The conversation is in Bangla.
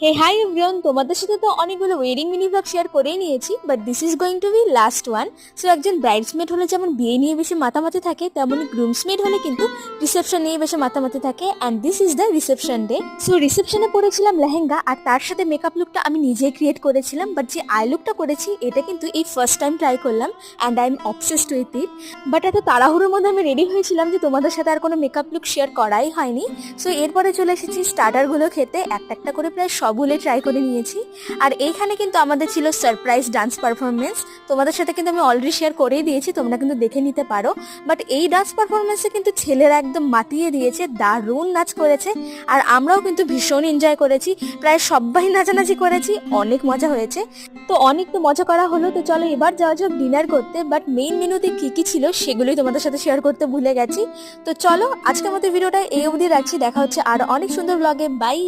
হে হাই এভরিওয়ান, তোমাদের সাথে তো অনেকগুলো ওয়েডিং মিনি ব্লগ শেয়ার করেই নিয়েছি, but this is going to be last one. So একজন ব্রাইডসমেড হলে যেমন বিয়ে নিয়ে বেশি মাতামাতি থাকে, তেমনই গ্রুমসমেড হলে কিন্তু রিসেপশন নিয়ে বেশি মাতামাতি থাকে। And this is the reception day. So রিসেপশনে পরেছিলাম লেহেঙ্গা, আর তার সাথে মেকআপ লুকটা আমি নিজেই ক্রিয়েট করেছিলাম, বাট যে আই লুকটা করেছি এটা কিন্তু এই ফার্স্ট টাইম ট্রাই করলাম, and I am obsessed with it. But এত তাড়াহুড়োর মধ্যে আমি রেডি হয়েছিলাম যে তোমাদের সাথে আর কোনো মেকআপ লুক শেয়ার করাই হয়নি। সো এরপরে চলে এসেছি স্টার্টারগুলো খেতে, একটা একটা করে প্রায় সবগুলো ট্রাই করে নিয়েছি। আর এইখানে কিন্তু আমাদের ছিল সারপ্রাইজ ডান্স পারফরমেন্স, তোমাদের সাথে কিন্তু আমি অলরেডি শেয়ার করেই দিয়েছি, তোমরা কিন্তু দেখে নিতে পারো। বাট এই ডান্স পারফরমেন্সে কিন্তু ছেলেরা একদম মাতিয়ে দিয়েছে, দারুণ নাচ করেছে, আর আমরাও কিন্তু ভীষণ এনজয় করেছি, প্রায় সবাই নাচানাচি করেছি, অনেক মজা হয়েছে। তো অনেক তো মজা করা হলো, তো চলো এবার যাওয়া যাক ডিনার করতে। বাট মেইন মেনুতে কি কি ছিল সেগুলোই তোমাদের সাথে শেয়ার করতে ভুলে গেছি। তো চলো আজকের মতো ভিডিওটা এই অবধি রাখছি, দেখা হচ্ছে আর অনেক সুন্দর ব্লগে। বাই।